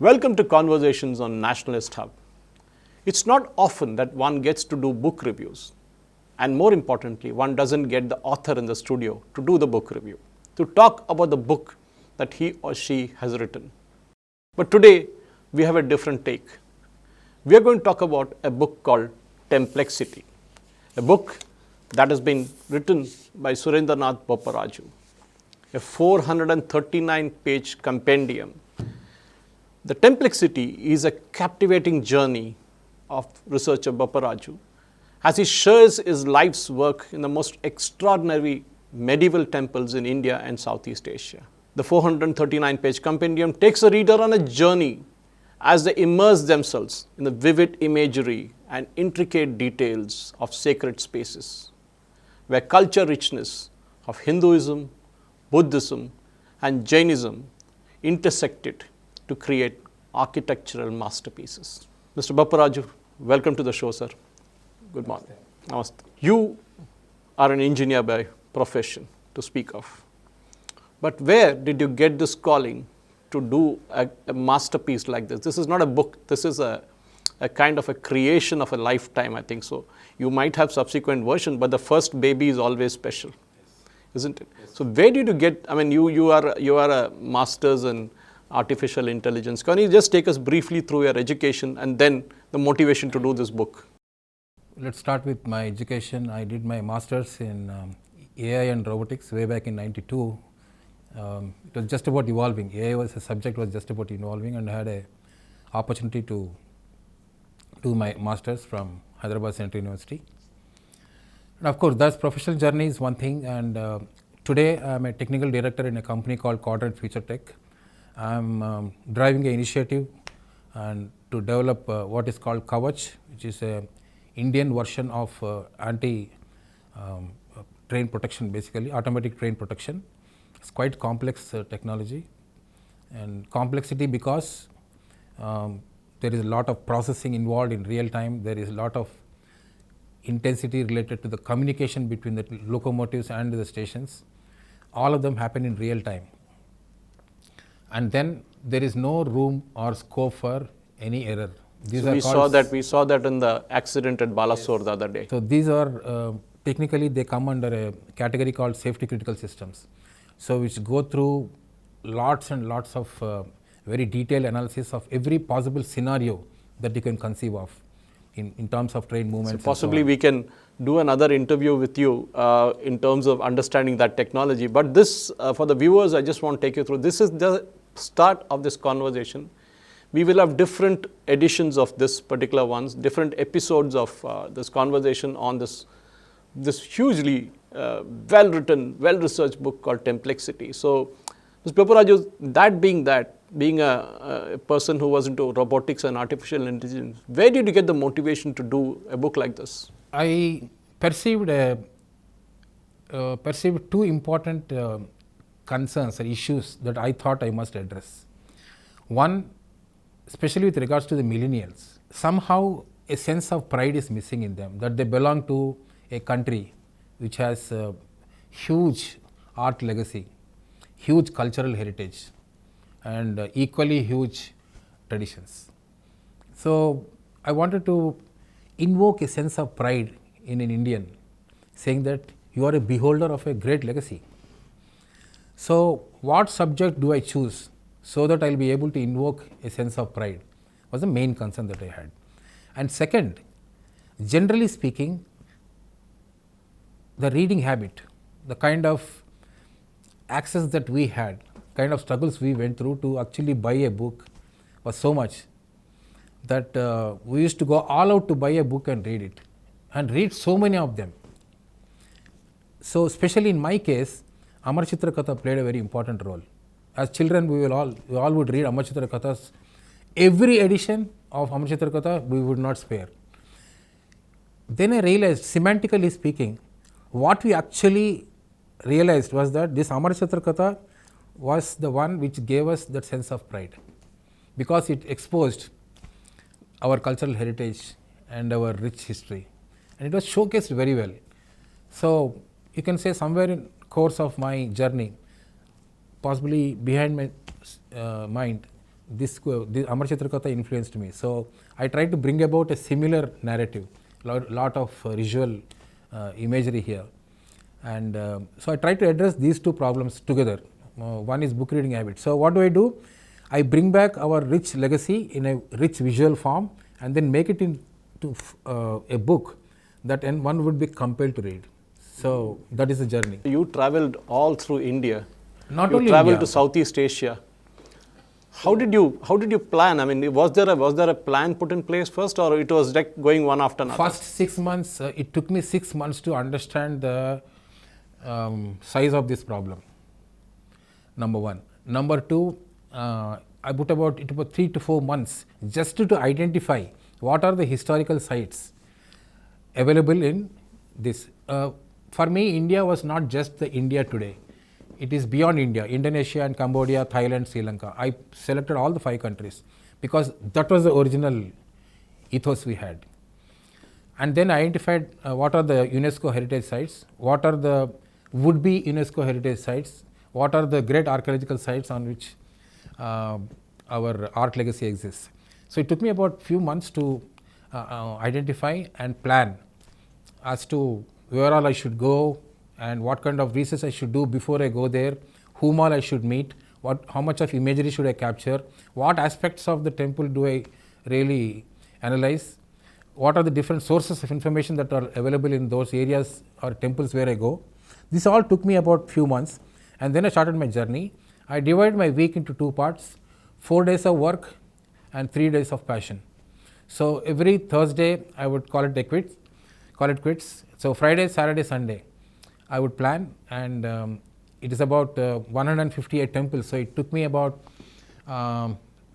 Welcome to Conversations on Nationalist Hub. It's not often that one gets to do book reviews, and more importantly, one doesn't get the author in the studio to do the book review, to talk about the book that he or she has written. But today, we have a different take. We are going to talk about a book called Templexity, a book that has been written by Surendranath Bopparaju, a 439-page compendium. The Templexity is a captivating journey of researcher Bopparaju as he shares his life's work in the most extraordinary medieval temples in India and Southeast Asia. The 439-page compendium takes the reader on a journey as they immerse themselves in the vivid imagery and intricate details of sacred spaces, where culture richness of Hinduism, Buddhism, and Jainism intersected to create architectural masterpieces. Mr. Bopparaju, welcome to the show, sir. Good morning. Namaste. You are an engineer by profession, to speak of. But where did you get this calling to do a masterpiece like this? This is not a book. This is a kind of a creation of a lifetime, I think so. You might have subsequent versions, but the first baby is always special, isn't it? Yes. So where did you get, I mean, you are a master's in artificial intelligence. Can you just take us briefly through your education and then the motivation to do this book? Let's start with my education. I did my master's in AI and robotics way back in '92. It was just about evolving. AI was a subject was just about evolving, and I had a opportunity to do my master's from Hyderabad Central University. And of course, that's professional journey is one thing, and today I'm a technical director in a company called Quadrant Future Tech. I'm driving an initiative and to develop what is called Kavach, which is a Indian version of train protection, basically automatic train protection. It's quite complex technology, and complexity because there is a lot of processing involved in real time. There is a lot of intensity related to the communication between the locomotives and the stations. All of them happen in real time. And then there is no room or scope for any error. These so we saw that in the accident at Balasore the other day. So these are technically they come under a category called safety critical systems. So which go through lots and lots of very detailed analysis of every possible scenario that you can conceive of in terms of train movements. So possibly we can do another interview with you in terms of understanding that technology. But this, for the viewers, I just want to take you through. This is the start of this conversation. We will have different editions of this particular ones, different episodes of this conversation on this hugely well-written, well-researched book called Templexity. So, Mr. Bopparaju, being a person who was into robotics and artificial intelligence, where did you get the motivation to do a book like this? I perceived two important concerns or issues that I thought I must address. One, especially with regards to the millennials, somehow a sense of pride is missing in them, that they belong to a country which has a huge art legacy, huge cultural heritage, and equally huge traditions. So I wanted to invoke a sense of pride in an Indian, saying that you are a beholder of a great legacy. So what subject do I choose so that I'll be able to invoke a sense of pride was the main concern that I had. And second, generally speaking, the reading habit, the kind of access that we had, kind of struggles we went through to actually buy a book was so much that we used to go all out to buy a book and read so many of them. So especially in my case, Amar Chitra Katha played a very important role. As children, we all would read Amar Chitra Kathas. Every edition of Amar Chitra Katha we would not spare. Then I realized, semantically speaking, what we actually realized was that this Amar Chitra Katha was the one which gave us that sense of pride, because it exposed our cultural heritage and our rich history, and it was showcased very well. So you can say somewhere in course of my journey, possibly behind my mind, this Amar Chitrakarta influenced me. So I tried to bring about a similar narrative, lot of visual imagery here. And so I tried to address these two problems together. One is book reading habit. So what do? I bring back our rich legacy in a rich visual form and then make it into a book that one would be compelled to read. So that is the journey. You traveled all through India. Not you only traveled India. to Southeast Asia. How did you plan? I mean, was there a plan put in place first, or it was like going one after another? First 6 months, it took me 6 months to understand the size of this problem. Number one. Number two, I put about 3 to 4 months just to identify what are the historical sites available in this. For me, India was not just the India today. It is beyond India, Indonesia and Cambodia, Thailand, Sri Lanka. I selected all the 5 countries because that was the original ethos we had. And then identified what are the UNESCO heritage sites, what are the would-be UNESCO heritage sites, what are the great archaeological sites on which our art legacy exists. So it took me about few months to identify and plan as to where all I should go and what kind of research I should do before I go there, whom all I should meet, how much of imagery should I capture, what aspects of the temple do I really analyze, what are the different sources of information that are available in those areas or temples where I go. This all took me about few months, and then I started my journey. I divided my week into 2 parts, 4 days of work and 3 days of passion. So every Thursday I would call it quits. So Friday, Saturday, Sunday I would plan, and it is about 158 temples. So it took me about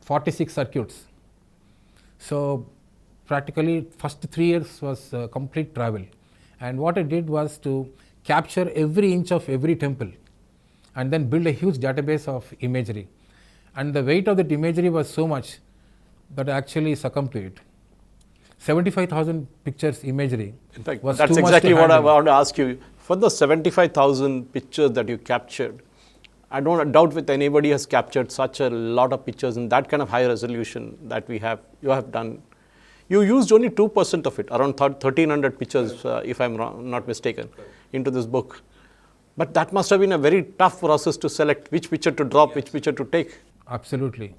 46 circuits. So practically first 3 years was complete travel, and what I did was to capture every inch of every temple and then build a huge database of imagery, and the weight of that imagery was so much that I actually succumbed to it. 75,000 pictures imagery. In fact, was that's too much exactly to what I handle. want to ask you. For the 75,000 pictures that you captured, I don't doubt with anybody has captured such a lot of pictures in that kind of high resolution that you have done. You used only 2% of it, around 1,300 pictures, if I'm not mistaken, into this book. But that must have been a very tough process to select which picture to drop, which picture to take. Absolutely.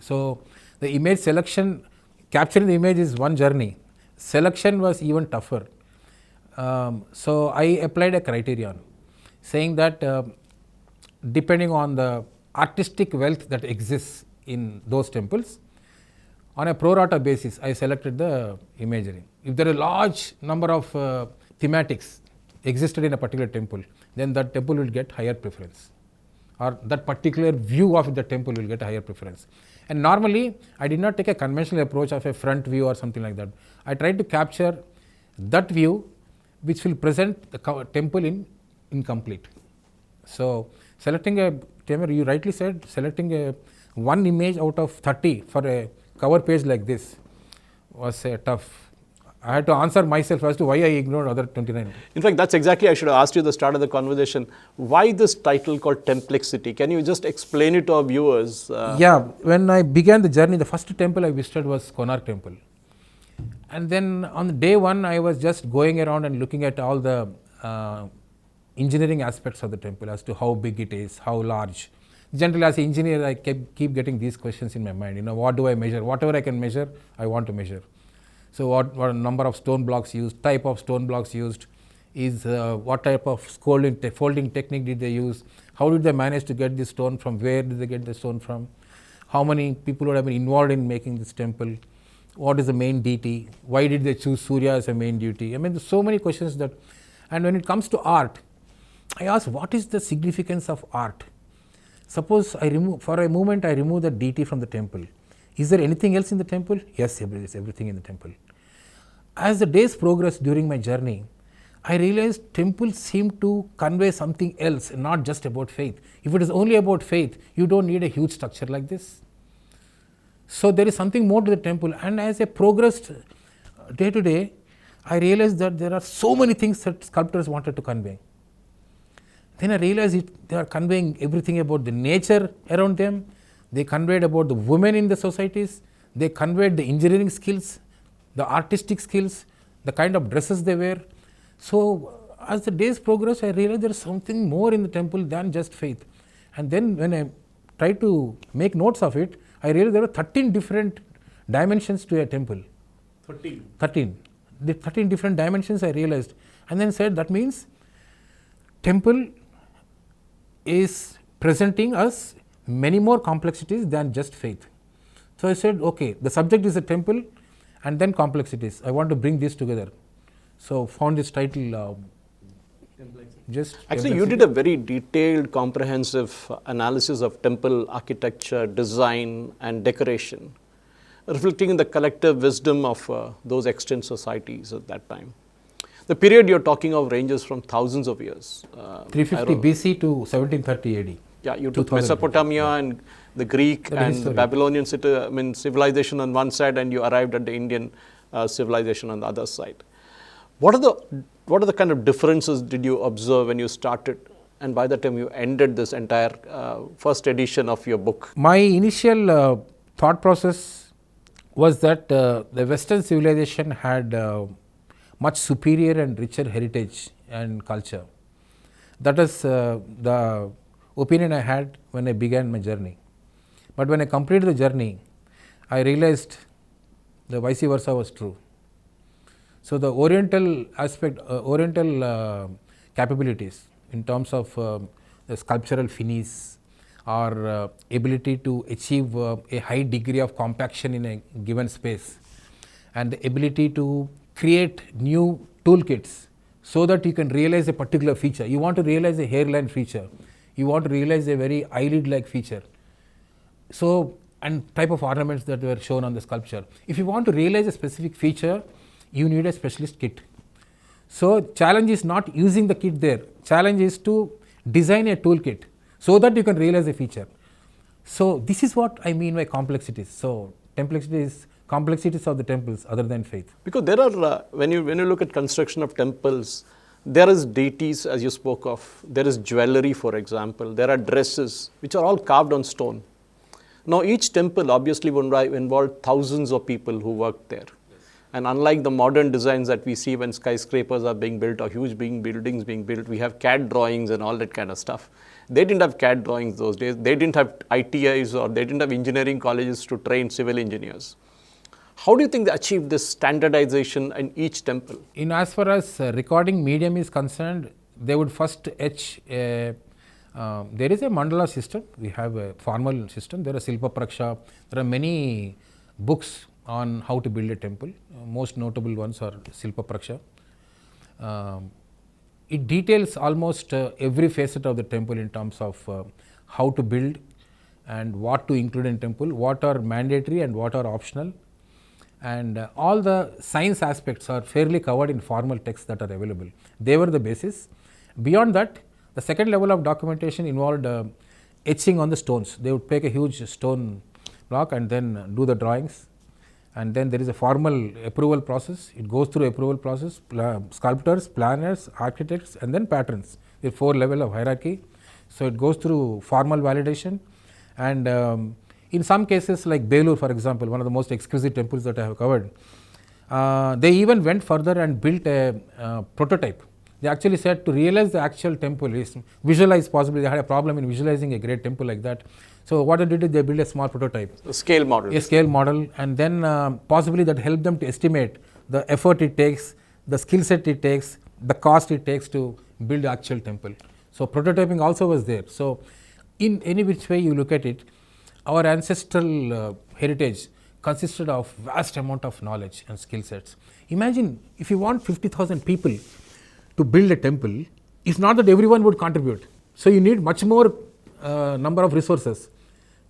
So the image selection, capturing the image is one journey. Selection was even tougher. So I applied a criterion saying that depending on the artistic wealth that exists in those temples, on a pro rata basis, I selected the imagery. If there are a large number of thematics existed in a particular temple, then that temple will get higher preference, or that particular view of the temple will get higher preference. And normally, I did not take a conventional approach of a front view or something like that. I tried to capture that view which will present the temple in incomplete. So selecting you rightly said, selecting one image out of 30 for a cover page like this was tough. I had to answer myself as to why I ignored other 29. In fact, that's exactly I should have asked you at the start of the conversation. Why this title called Templexity? Can you just explain it to our viewers? Yeah, when I began the journey, the first temple I visited was Konark Temple. And then on day one, I was just going around and looking at all the engineering aspects of the temple as to how big it is, how large. Generally, as an engineer, I keep getting these questions in my mind. What do I measure? Whatever I can measure, I want to measure. So what number of stone blocks used, type of stone blocks used, is what type of folding technique did they use, how did they manage to get this stone from, where did they get the stone from, how many people would have been involved in making this temple, what is the main deity, why did they choose Surya as a main deity. I mean, there's so many questions that, and when it comes to art, I ask what is the significance of art. Suppose for a moment I remove the deity from the temple. Is there anything else in the temple? Yes, there's everything in the temple. As the days progressed during my journey, I realized temples seem to convey something else, not just about faith. If it is only about faith, you don't need a huge structure like this. So there is something more to the temple, and as I progressed day to day, I realized that there are so many things that sculptors wanted to convey. Then I realized they are conveying everything about the nature around them, they conveyed about the women in the societies, they conveyed the engineering skills, the artistic skills, the kind of dresses they wear. So as the days progressed, I realized there is something more in the temple than just faith. And then when I tried to make notes of it, I realized there were 13 different dimensions to a temple. 13. The 13 different dimensions I realized. And then said that means temple is presenting us many more complexities than just faith. So I said, okay, the subject is a temple and then complexities. I want to bring these together. So found this title. Just actually, you did a very detailed, comprehensive analysis of temple architecture, design, and decoration, reflecting the collective wisdom of those extant societies at that time. The period you're talking of ranges from thousands of years. 350 BC to 1730 AD. Yeah, you took Mesopotamia and the Greek and the Babylonian civilization on one side, and you arrived at the Indian civilization on the other side. What are the kind of differences did you observe when you started, and by the time you ended this entire first edition of your book? My initial thought process was that the Western civilization had much superior and richer heritage and culture. That is the opinion I had when I began my journey. But when I completed the journey, I realized the vice versa was true. So the Oriental aspect, capabilities in terms of the sculptural finis or ability to achieve a high degree of compaction in a given space, and the ability to create new toolkits so that you can realize a particular feature. You want to realize a hairline feature, you want to realize a very eyelid-like feature. So, and type of ornaments that were shown on the sculpture. If you want to realize a specific feature, you need a specialist kit. So challenge is not using the kit there. Challenge is to design a toolkit so that you can realize a feature. So this is what I mean by complexities. So Templexity is complexities of the temples other than faith. Because there are, when you look at construction of temples, there is deities as you spoke of, there is jewelry for example, there are dresses which are all carved on stone. Now each temple obviously would involve thousands of people who worked there. And unlike the modern designs that we see when skyscrapers are being built or huge buildings being built, we have CAD drawings and all that kind of stuff. They didn't have CAD drawings those days. They didn't have ITIs or they didn't have engineering colleges to train civil engineers. How do you think they achieved this standardization in each temple? In as far as recording medium is concerned, they would first etch a, there is a mandala system. We have a formal system. There are Silpa Praksha. There are many books on how to build a temple. Most notable ones are Silpa Praksha. It details almost every facet of the temple in terms of how to build and what to include in temple, what are mandatory and what are optional. And all the science aspects are fairly covered in formal texts that are available. They were the basis. Beyond that, the second level of documentation involved etching on the stones. They would take a huge stone block and then do the drawings. And then there is a formal approval process. It goes through approval process, sculptors, planners, architects, and then patrons. There are 4 levels of hierarchy. So it goes through formal validation. And in some cases like Belur, for example, one of the most exquisite temples that I have covered, they even went further and built a prototype. They actually said to realize the actual temple is visualize, possibly they had a problem in visualizing a great temple like that. So what they did is they built a small prototype. A scale model. A scale model, and then possibly that helped them to estimate the effort it takes, the skill set it takes, the cost it takes to build the actual temple. So prototyping also was there. So in any which way you look at it, our ancestral heritage consisted of vast amount of knowledge and skill sets. Imagine if you want 50,000 people to build a temple, it's not that everyone would contribute. So you need much more number of resources,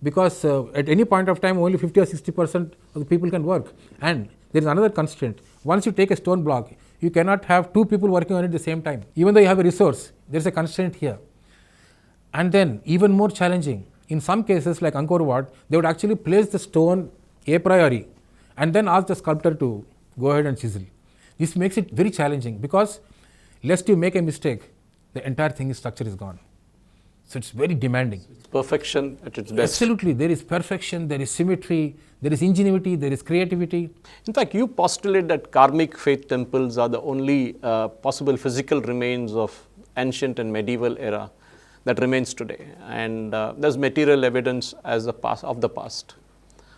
because at any point of time only 50 or 60% of the people can work. And there is another constraint. Once you take a stone block, you cannot have 2 people working on it at the same time. Even though you have a resource, there is a constraint here. And then even more challenging, in some cases like Angkor Wat, they would actually place the stone a priori and then ask the sculptor to go ahead and chisel. This makes it very challenging, because lest you make a mistake, the entire structure is gone. So it's very demanding. It's perfection at its best. Absolutely, there is perfection, there is symmetry, there is ingenuity, there is creativity. In fact, you postulate that karmic faith temples are the only possible physical remains of ancient and medieval era that remains today, and there's material evidence as of the past.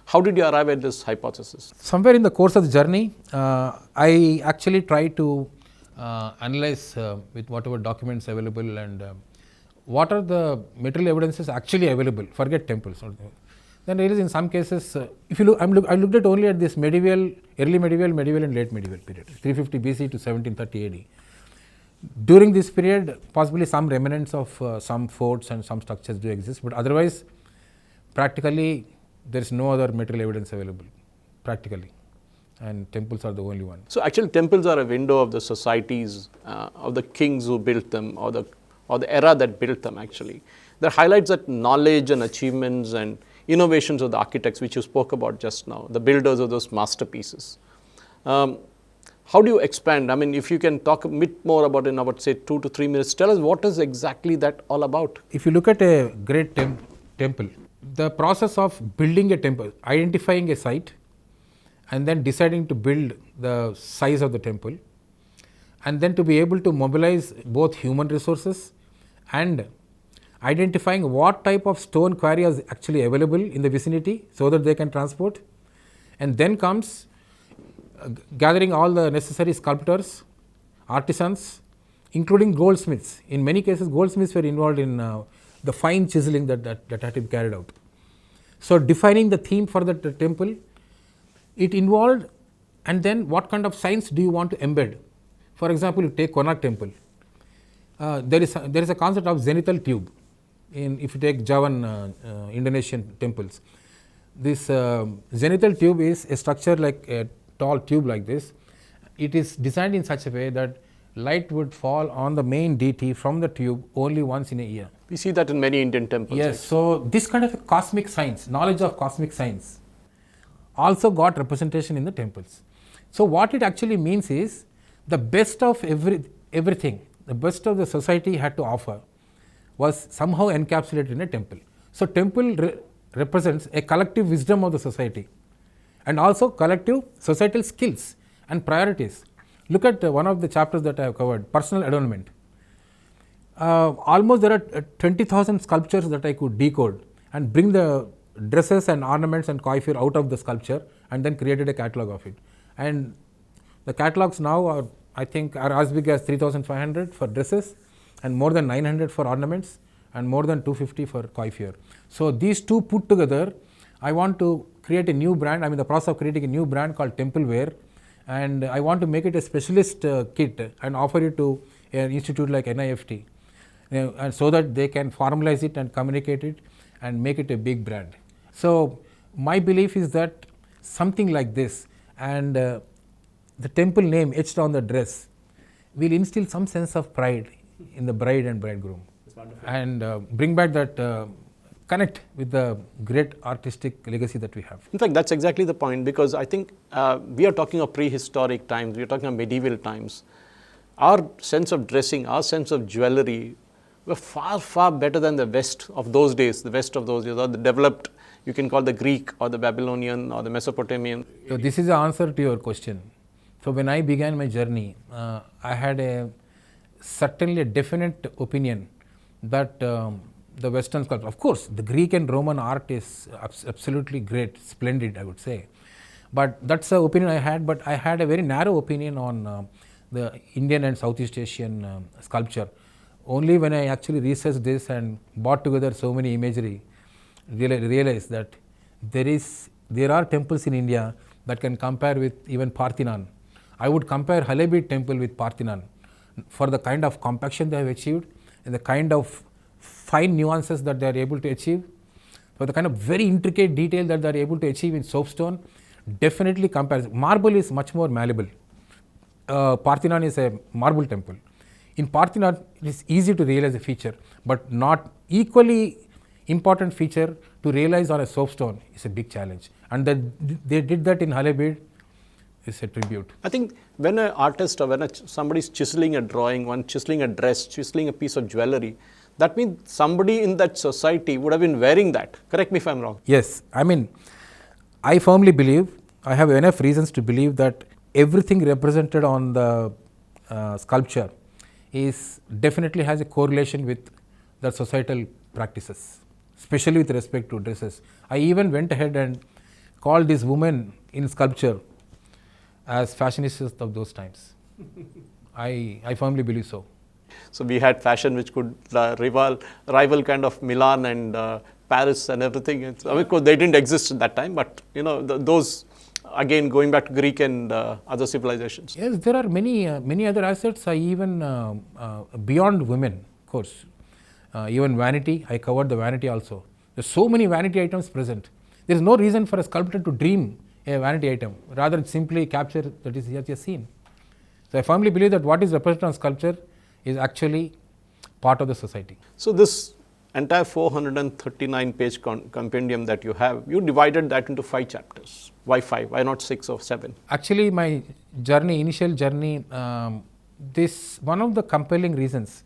How did you arrive at this hypothesis? Somewhere in the course of the journey, I actually tried to analyze with whatever documents available and what are the material evidences actually available. Forget temples. Then there is in some cases, if you look, I looked at only at this medieval, early medieval and late medieval period, 350 BC to 1730 AD. During this period, possibly some remnants of some forts and some structures do exist, but otherwise, practically, there is no other material evidence available, practically, and temples are the only one. So actually, temples are a window of the societies, of the kings who built them, or the era that built them. Actually, that highlights that knowledge and achievements and innovations of the architects, which you spoke about just now, the builders of those masterpieces. How do you expand? I mean, if you can talk a bit more about it in about, say, 2 to 3 minutes, tell us what is exactly that all about? If you look at a great temple, the process of building a temple, identifying a site, and then deciding to build the size of the temple, and then to be able to mobilize both human resources and identifying what type of stone quarry is actually available in the vicinity so that they can transport, and then comes gathering all the necessary sculptors, artisans, including goldsmiths. In many cases, goldsmiths were involved in the fine chiseling that had to be carried out. So defining the theme for the temple, it involved, and then what kind of science do you want to embed? For example, you take Konark temple. There is a concept of zenithal tube. If you take Javan Indonesian temples, this zenithal tube is a structure like a tall tube like this. It is designed in such a way that light would fall on the main deity from the tube only once in a year. We see that in many Indian temples. Yes, so this kind of a cosmic science, knowledge of cosmic science, also got representation in the temples. So what it actually means is the best of everything, the best of the society had to offer was somehow encapsulated in a temple. So temple represents a collective wisdom of the society and also collective societal skills and priorities. Look at one of the chapters that I have covered, personal adornment. Almost there are 20,000 sculptures that I could decode and bring the dresses and ornaments and coiffure out of the sculpture and then created a catalog of it. And the catalogs now are, I think, are as big as 3,500 for dresses and more than 900 for ornaments and more than 250 for coiffure. So these two put together, I want to create a new brand. I'm in the process of creating a new brand called Templeware, and I want to make it a specialist kit and offer it to an institute like NIFT, and so that they can formalize it and communicate it and make it a big brand. So my belief is that something like this and the temple name etched on the dress will instill some sense of pride in the bride and bridegroom and bring back that connect with the great artistic legacy that we have. In fact, that's exactly the point, because I think we are talking of prehistoric times, we are talking of medieval times. Our sense of dressing, our sense of jewelry were far, far better than the West of those days, or the developed, you can call the Greek or the Babylonian or the Mesopotamian. So this is the answer to your question. So when I began my journey, I had certainly a definite opinion that the Western sculpture, of course, the Greek and Roman art is absolutely great, splendid, I would say. But that's the opinion I had, but I had a very narrow opinion on the Indian and Southeast Asian sculpture. Only when I actually researched this and brought together so many imagery, realized that there are temples in India that can compare with even Parthenon. I would compare Halebid temple with Parthenon for the kind of compaction they have achieved and the kind of fine nuances that they are able to achieve, for the kind of very intricate detail that they are able to achieve in soapstone. Definitely compares. Marble is much more malleable. Parthenon is a marble temple. In Parthenon, it is easy to realize a feature, but not equally important feature to realize on a soapstone is a big challenge. And that they did that in Halebid is a tribute. I think when an artist or when somebody is chiseling a drawing, one chiseling a dress, chiseling a piece of jewelry, That means somebody in that society would have been wearing that. Correct me if I'm wrong. Yes, I mean, I firmly believe, I have enough reasons to believe that everything represented on the sculpture is definitely has a correlation with the societal practices, especially with respect to dresses. I even went ahead and called these women in sculpture as fashionistas of those times. I firmly believe so. So we had fashion which could rival kind of Milan and Paris and everything. Of course, they didn't exist at that time, but those again going back to Greek and other civilizations. Yes, there are many other assets. I even beyond women, of course, even vanity. I covered the vanity also. There's so many vanity items present. There is no reason for a sculptor to dream a vanity item. Rather, simply capture that is here seen. So I firmly believe that what is represented on sculpture is actually part of the society. So this entire 439 page compendium that you have, you divided that into 5 chapters. Why 5? Why not 6 or 7? Actually, my initial journey, this one of the compelling reasons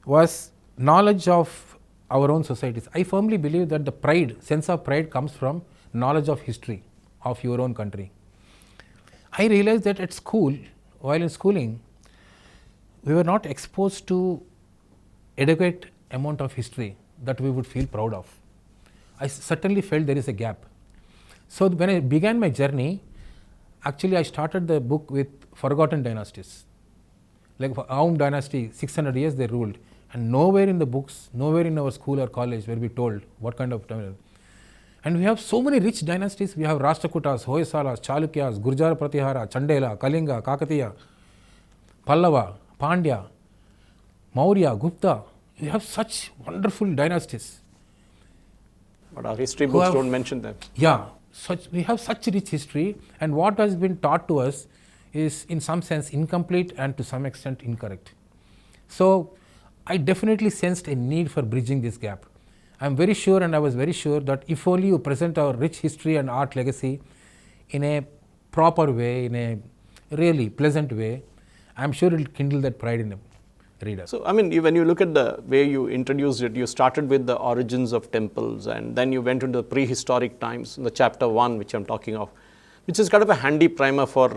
was knowledge of our own societies. I firmly believe that the sense of pride comes from knowledge of history of your own country. I realized that at school, while in schooling, we were not exposed to adequate amount of history that we would feel proud of. I certainly felt there is a gap. So when I began my journey, actually I started the book with forgotten dynasties. Like for Aum dynasty, 600 years they ruled, and nowhere in the books, nowhere in our school or college were we told what kind of time. And we have so many rich dynasties. We have Rashtrakutas, Hoysalas, Chalukyas, Gurjar Pratihara, Chandela, Kalinga, Kakatiya, Pallava, Pandya, Maurya, Gupta. We have such wonderful dynasties. But our history books don't mention them. Yeah, we have such rich history, and what has been taught to us is in some sense incomplete and to some extent incorrect. So I definitely sensed a need for bridging this gap. I am very sure, and I was very sure, that if only you present our rich history and art legacy in a proper way, in a really pleasant way, I am sure it will kindle that pride in a reader. So, I mean, when you look at the way you introduced it, you started with the origins of temples, and then you went into the prehistoric times in the chapter 1, which I'm talking of, which is kind of a handy primer for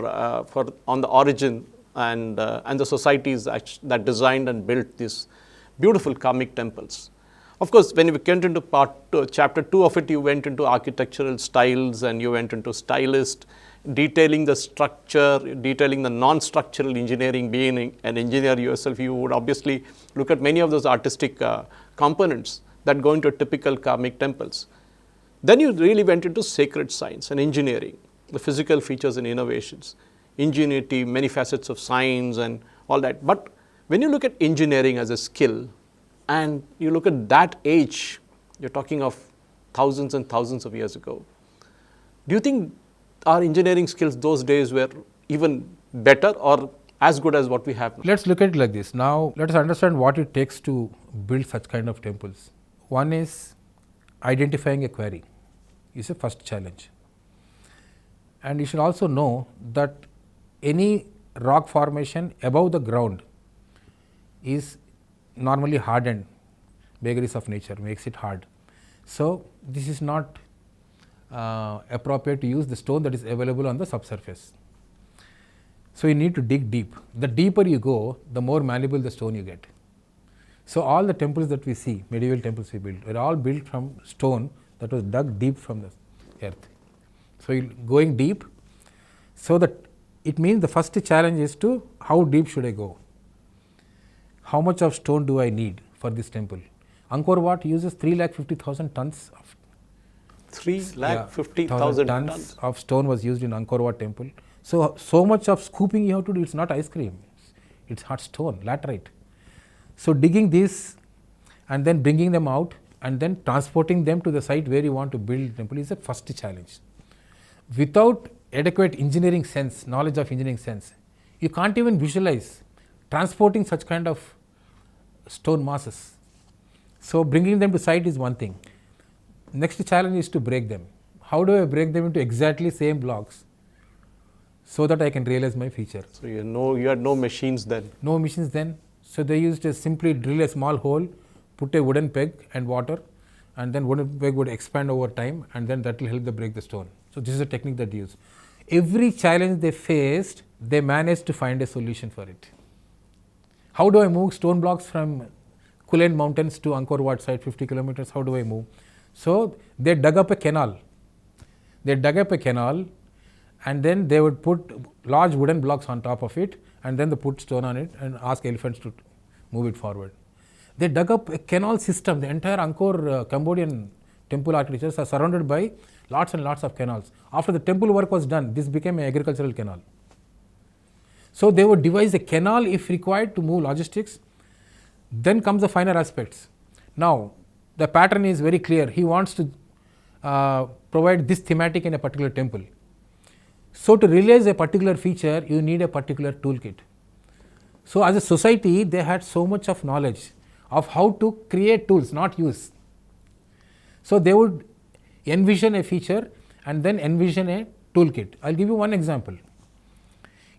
on the origin and the societies that designed and built these beautiful karmic temples. Of course, when you went into chapter 2 of it, you went into architectural styles and you went into stylist, detailing the structure, detailing the non-structural engineering. Being an engineer yourself, you would obviously look at many of those artistic components that go into typical karmic temples. Then you really went into sacred science and engineering, the physical features and innovations, ingenuity, many facets of science and all that. But when you look at engineering as a skill, and you look at that age, you're talking of thousands and thousands of years ago. Do you think our engineering skills those days were even better or as good as what we have now? Let's look at it like this. Now, let us understand what it takes to build such kind of temples. One is identifying a quarry is a first challenge. And you should also know that any rock formation above the ground is normally hardened. Vagaries of nature makes it hard. So this is not appropriate to use the stone that is available on the subsurface. So you need to dig deep. The deeper you go, the more malleable the stone you get. So all the temples that we see, medieval temples we built, were all built from stone that was dug deep from the earth. So going deep, so that it means the first challenge is to how deep should I go? How much of stone do I need for this temple? Angkor Wat uses 350,000 tons of 350,000 tons of stone was used in Angkor Wat temple. So much of scooping you have to do. It's not ice cream. It's hard stone, laterite. So digging this and then bringing them out and then transporting them to the site where you want to build the temple is the first challenge. Without adequate engineering sense, knowledge of engineering sense, you can't even visualize transporting such kind of stone masses. So bringing them to site is one thing. Next challenge is to break them. How do I break them into exactly same blocks so that I can realize my feature? So you had no machines then? No machines then. So they used to simply drill a small hole, put a wooden peg and water, and then wooden peg would expand over time, and then that will help them break the stone. So this is a technique that they use. Every challenge they faced, they managed to find a solution for it. How do I move stone blocks from Kulend Mountains to Angkor Wat site, 50 kilometers? How do I move? So they dug up a canal. And then they would put large wooden blocks on top of it, and then they put stone on it and ask elephants to move it forward. They dug up a canal system. The entire Angkor Cambodian temple architectures are surrounded by lots and lots of canals. After the temple work was done, this became an agricultural canal. So they would devise a canal if required to move logistics. Then comes the finer aspects. Now, the pattern is very clear. He wants to provide this thematic in a particular temple. So to realize a particular feature, you need a particular toolkit. So as a society, they had so much of knowledge of how to create tools, not use. So they would envision a feature and then envision a toolkit. I'll give you one example.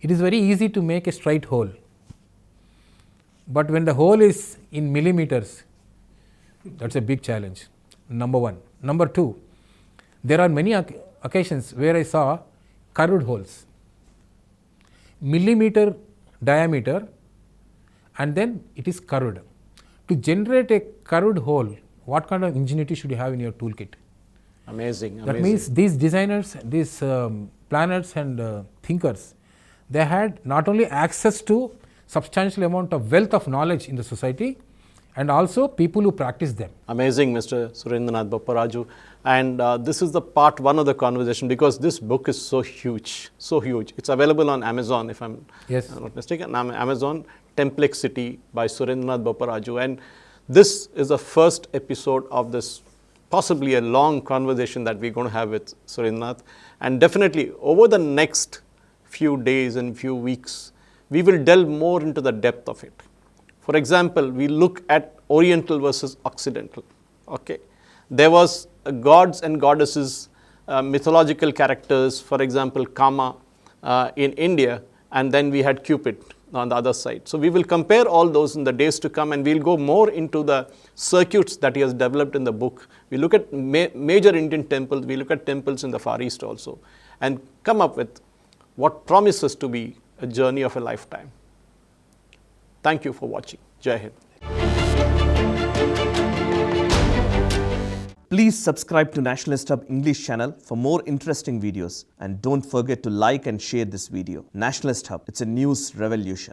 It is very easy to make a straight hole. But when the hole is in millimeters, that's a big challenge, number one. Number two, there are many occasions where I saw curved holes, millimeter diameter, and then it is curved. To generate a curved hole, what kind of ingenuity should you have in your toolkit? Amazing. That means these designers, these planners and thinkers, they had not only access to substantial amount of wealth of knowledge in the society, and also people who practice them. Amazing, Mr. Surendranath Bopparaju. And this is the part one of the conversation, because this book is so huge, so huge. It's available on Amazon, if I'm not mistaken. Amazon, Templexity by Surendranath Bopparaju. And this is the first episode of this possibly a long conversation that we're going to have with Surendranath. And definitely over the next few days and few weeks, we will delve more into the depth of it. For example, we look at Oriental versus Occidental. Okay, there was gods and goddesses, mythological characters, for example, Kama in India, and then we had Cupid on the other side. So we will compare all those in the days to come, and we'll go more into the circuits that he has developed in the book. We look at major Indian temples, we look at temples in the Far East also, and come up with what promises to be a journey of a lifetime. Thank you for watching. Jai Hind. Please subscribe to Nationalist Hub English channel for more interesting videos, and don't forget to like and share this video. Nationalist Hub, it's a news revolution.